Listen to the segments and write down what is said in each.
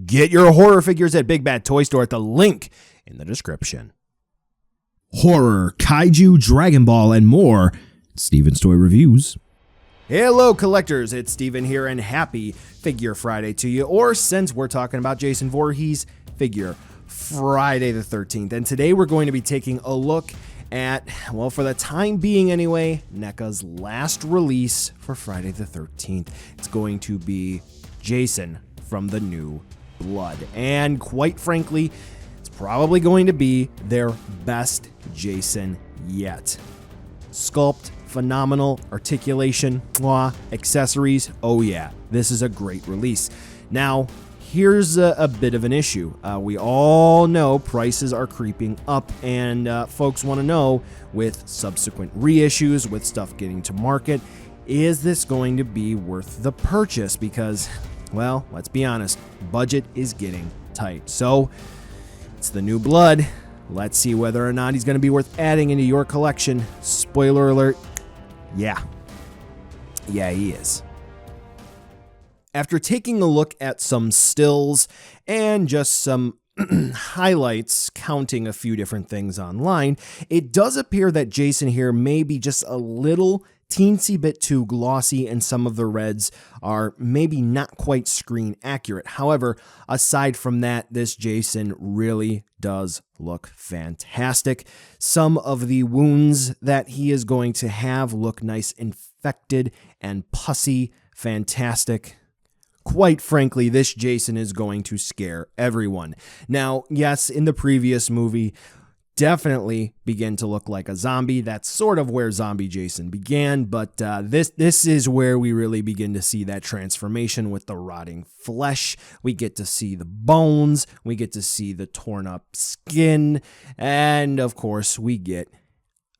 Get your horror figures at Big Bad Toy Store at the link in the description. Horror, kaiju, Dragon Ball, and more. Steven's Toy Reviews. Hello collectors, it's Steven here and happy Figure Friday to you, or since we're talking about Jason Voorhees, Figure Friday the 13th. And today we're going to be taking a look at, well, for the time being anyway, NECA's last release for Friday the 13th. It's going to be Jason from the New Blood. And quite frankly, it's probably going to be their best Jason yet. Sculpt, phenomenal. Articulation, accessories, oh yeah, this is a great release. Now, here's a bit of an issue. We all know prices are creeping up, and folks want to know, with subsequent reissues, with stuff getting to market, is this going to be worth the purchase? Because, well, let's be honest, budget is getting tight. So, it's the New Blood. Let's see whether or not he's going to be worth adding into your collection. Spoiler alert, yeah, he is. After taking a look at some stills and just some highlights, counting a few different things online, it does appear that Jason here may be just a little teensy bit too glossy, and some of the reds are maybe not quite screen accurate. However, aside from that, this Jason really does look fantastic. Some of the wounds that he is going to have look nice, infected and pussy. Fantastic. Quite frankly, this Jason is going to scare everyone. Now, yes, in the previous movie, definitely began to look like a zombie. That's sort of where Zombie Jason began, but this is where we really begin to see that transformation with the rotting flesh. We get to see the bones, we get to see the torn up skin, and of course we get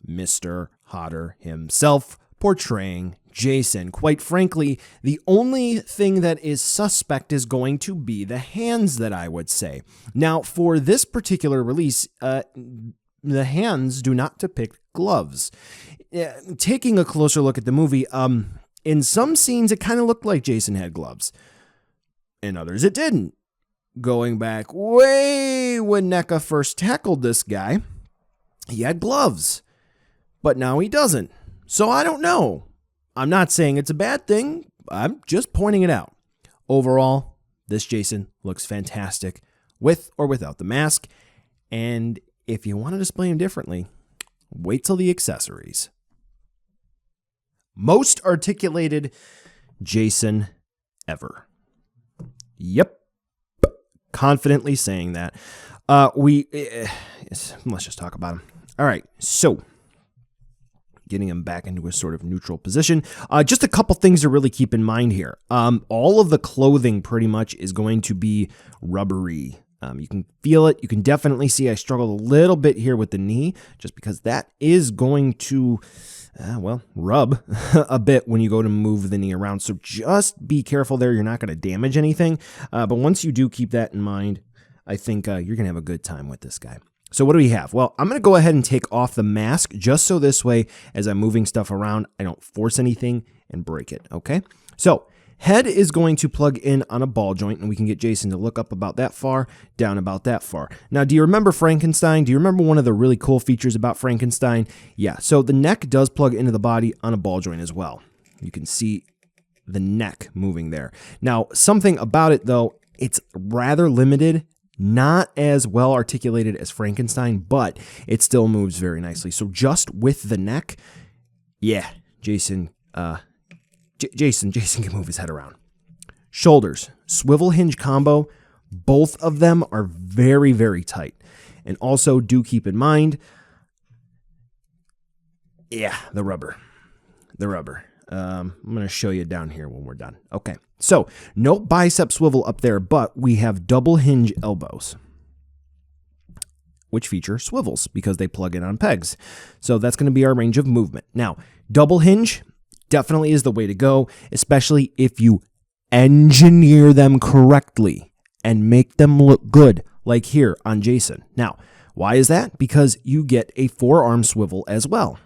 Mr. Hodder himself portraying Jason. Quite frankly, the only thing that is suspect is going to be the hands, that I would say. Now, for this particular release, the hands do not depict gloves. Taking a closer look at the movie, in some scenes it kind of looked like Jason had gloves. In others it didn't. Going back way when NECA first tackled this guy, he had gloves. But now he doesn't. So I don't know. I'm not saying it's a bad thing. I'm just pointing it out. Overall, this Jason looks fantastic with or without the mask. And if you want to display him differently, wait till the accessories. Most articulated Jason ever. Yep. Confidently saying that. Let's just talk about him. All right. So, getting him back into a sort of neutral position. Just a couple things to really keep in mind here. All of the clothing pretty much is going to be rubbery. You can feel it. You can definitely see I struggled a little bit here with the knee, just because that is going to, rub a bit when you go to move the knee around. So just be careful there. You're not going to damage anything. But once you do keep that in mind, I think you're going to have a good time with this guy. So what do we have? Well, I'm going to go ahead and take off the mask just so this way, as I'm moving stuff around, I don't force anything and break it, okay? So head is going to plug in on a ball joint, and we can get Jason to look up about that far, down about that far. Now, do you remember Frankenstein? Do you remember one of the really cool features about Frankenstein? Yeah, so the neck does plug into the body on a ball joint as well. You can see the neck moving there. Now, something about it, though, it's rather limited. Not as well articulated as Frankenstein, but it still moves very nicely. So just with the neck, yeah, Jason can move his head around. Shoulders, swivel hinge combo, both of them are very, very tight. And also do keep in mind, yeah, the rubber. I'm going to show you down here when we're done. Okay, so no bicep swivel up there, but we have double hinge elbows, which feature swivels because they plug in on pegs. So that's going to be our range of movement. Now, double hinge definitely is the way to go, especially if you engineer them correctly and make them look good, like here on Jason. Now, why is that? Because you get a forearm swivel as well.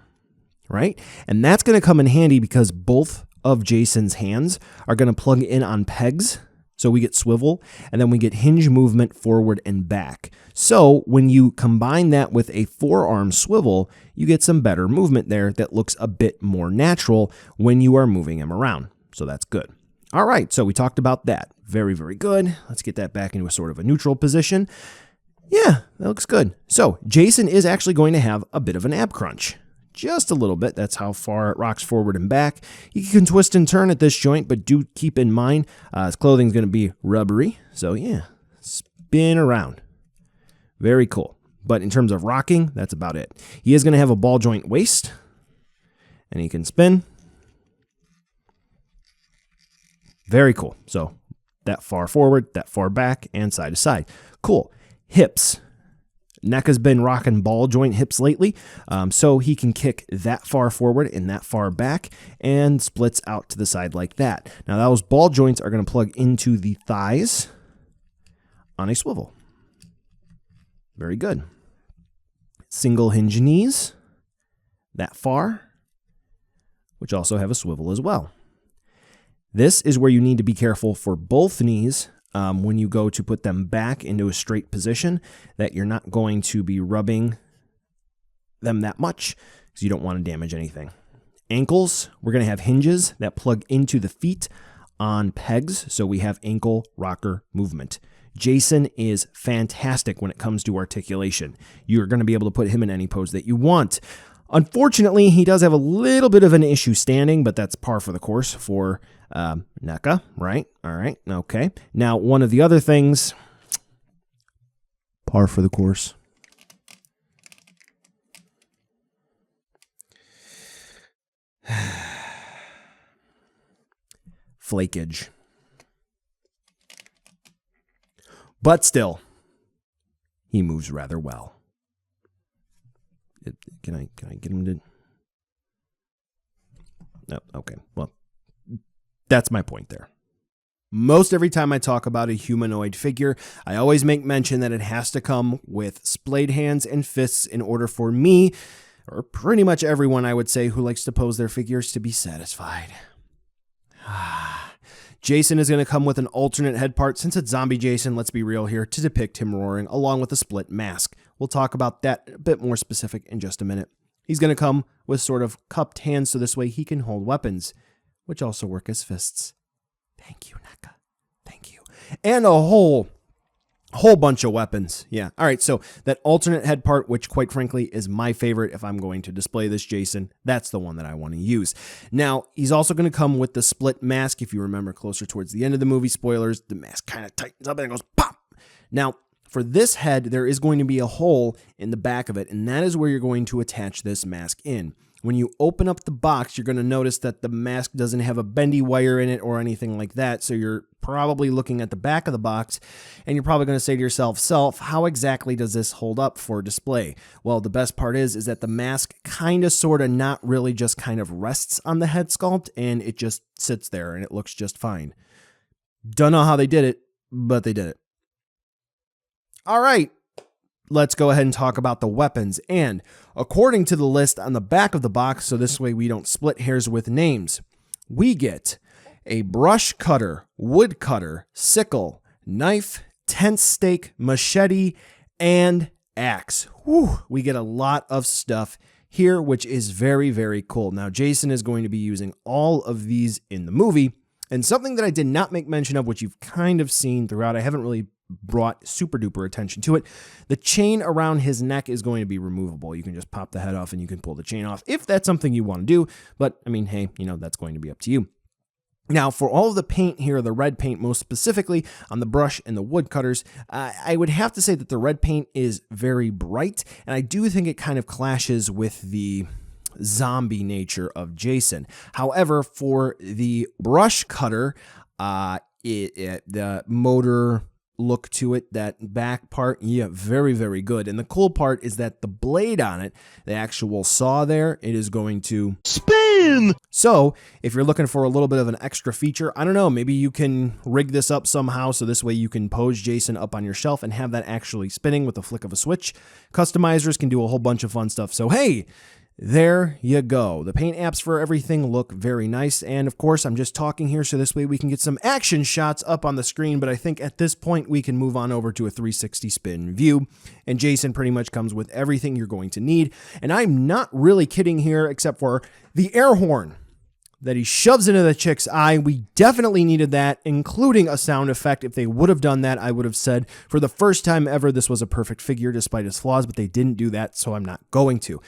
Right? And that's going to come in handy because both of Jason's hands are going to plug in on pegs. So we get swivel, and then we get hinge movement forward and back. So when you combine that with a forearm swivel, you get some better movement there that looks a bit more natural when you are moving him around. So that's good. All right, so we talked about that. Very, very good. Let's get that back into a sort of a neutral position. Yeah, that looks good. So Jason is actually going to have a bit of an ab crunch. Just a little bit. That's how far it rocks forward and back. You can twist and turn at this joint, but do keep in mind his clothing is going to be rubbery. So yeah, spin around. Very cool. But in terms of rocking, that's about it. He is going to have a ball joint waist, and he can spin. Very cool. So that far forward, that far back, and side to side. Cool. Hips. NECA's been rocking ball joint hips lately, so he can kick that far forward and that far back and splits out to the side like that. Now those ball joints are going to plug into the thighs on a swivel. Very good. Single hinge knees, that far, which also have a swivel as well. This is where you need to be careful for both knees. When you go to put them back into a straight position, that you're not going to be rubbing them that much because you don't want to damage anything. Ankles, we're going to have hinges that plug into the feet on pegs, so we have ankle rocker movement. Jason is fantastic when it comes to articulation. You're going to be able to put him in any pose that you want. Unfortunately, he does have a little bit of an issue standing, but that's par for the course for NECA, right? All right, okay. Now, one of the other things, par for the course. Flakage. But still, he moves rather well. Can I get him to? No, okay. Well, that's my point there. Most every time I talk about a humanoid figure, I always make mention that it has to come with splayed hands and fists in order for me, or pretty much everyone I would say who likes to pose their figures, to be satisfied. Jason is going to come with an alternate head part. Since it's zombie Jason, let's be real here, to depict him roaring, along with a split mask. We'll talk about that a bit more specific in just a minute. He's going to come with sort of cupped hands, so this way he can hold weapons, which also work as fists. Thank you, NECA. Thank you. And a whole bunch of weapons. Yeah. All right. So that alternate head part, which quite frankly is my favorite if I'm going to display this Jason, that's the one that I want to use. Now, he's also going to come with the split mask. If you remember closer towards the end of the movie, spoilers, the mask kind of tightens up and it goes pop. Now, for this head, there is going to be a hole in the back of it, and that is where you're going to attach this mask in. When you open up the box, you're going to notice that the mask doesn't have a bendy wire in it or anything like that, so you're probably looking at the back of the box, and you're probably going to say to yourself, how exactly does this hold up for display? Well, the best part is that the mask kind of, sort of, not really, just kind of rests on the head sculpt, and it just sits there, and it looks just fine. Don't know how they did it, but they did it. All right, let's go ahead and talk about the weapons. And according to the list on the back of the box, so this way we don't split hairs with names, we get a brush cutter, wood cutter, sickle, knife, tent stake, machete, and axe. Whew, we get a lot of stuff here, which is very, very cool. Now, Jason is going to be using all of these in the movie. And something that I did not make mention of, which you've kind of seen throughout, I haven't really brought super duper attention to it. The chain around his neck is going to be removable. You can just pop the head off and you can pull the chain off if that's something you want to do. But I mean, hey, that's going to be up to you. Now, for all of the paint here, the red paint, most specifically on the brush and the wood cutters, I would have to say that the red paint is very bright, and I do think it kind of clashes with the zombie nature of Jason. However, for the brush cutter, the motor look to it, that back part, yeah, very, very good. And the cool part is that the blade on it, the actual saw there, it is going to spin. So if you're looking for a little bit of an extra feature, I don't know, maybe you can rig this up somehow so this way you can pose Jason up on your shelf and have that actually spinning with the flick of a switch. Customizers can do a whole bunch of fun stuff. So hey, There you go. The paint apps for everything look very nice. And of course, I'm just talking here so this way we can get some action shots up on the screen. But I think at this point we can move on over to a 360 spin view. And Jason pretty much comes with everything you're going to need. And I'm not really kidding here, except for the air horn that he shoves into the chick's eye. We definitely needed that, including a sound effect. If they would have done that, I would have said for the first time ever, this was a perfect figure despite its flaws, but they didn't do that, so I'm not going to.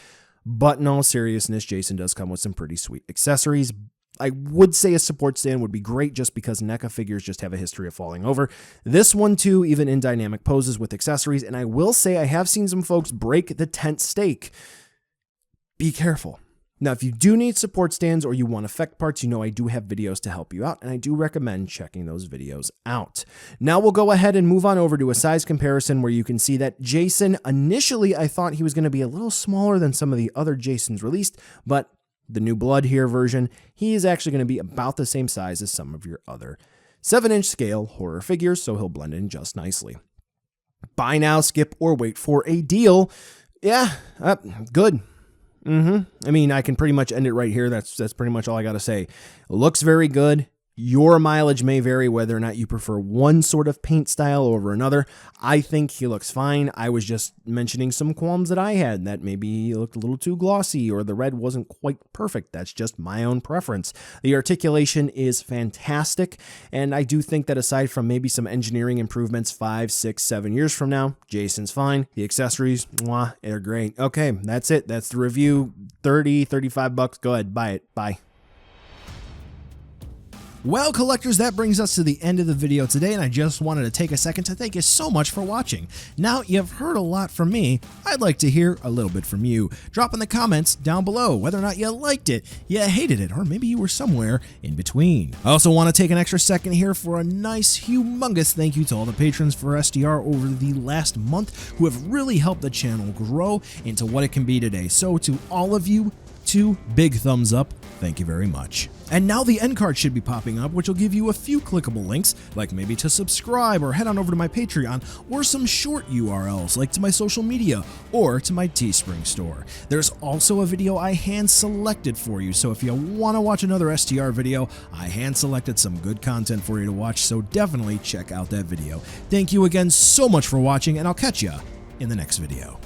But in all seriousness, Jason does come with some pretty sweet accessories. I would say a support stand would be great just because NECA figures just have a history of falling over. This one too, even in dynamic poses with accessories. And I will say I have seen some folks break the tent stake. Be careful. Now, if you do need support stands or you want effect parts, you know I do have videos to help you out, and I do recommend checking those videos out. Now we'll go ahead and move on over to a size comparison where you can see that Jason, initially I thought he was going to be a little smaller than some of the other Jasons released, but the New Blood here version, he is actually going to be about the same size as some of your other 7-inch scale horror figures, so he'll blend in just nicely. Buy now, skip, or wait for a deal. Yeah, good. I mean, I can pretty much end it right here. That's pretty much all I got to say. It looks very good. Your mileage may vary whether or not you prefer one sort of paint style over another. I think he looks fine. I was just mentioning some qualms that I had, that maybe he looked a little too glossy or the red wasn't quite perfect. That's just my own preference. The articulation is fantastic, and I do think that aside from maybe some engineering improvements 5, 6, 7 years from now, Jason's fine. The accessories, mwah, they're great. Okay, that's it. That's the review. $35. Go ahead, buy it. Bye. Well, collectors, that brings us to the end of the video today, and I just wanted to take a second to thank you so much for watching. Now, you've heard a lot from me. I'd like to hear a little bit from you. Drop in the comments down below whether or not you liked it, you hated it, or maybe you were somewhere in between. I also want to take an extra second here for a nice, humongous thank you to all the patrons for SDR over the last month who have really helped the channel grow into what it can be today. So to all of you, 2 big thumbs up. Thank you very much. And now the end card should be popping up, which will give you a few clickable links, like maybe to subscribe or head on over to my Patreon, or some short URLs like to my social media or to my Teespring store. There's also a video I hand selected for you, so if you want to watch another STR video, I hand selected some good content for you to watch, so definitely check out that video. Thank you again so much for watching, and I'll catch ya in the next video.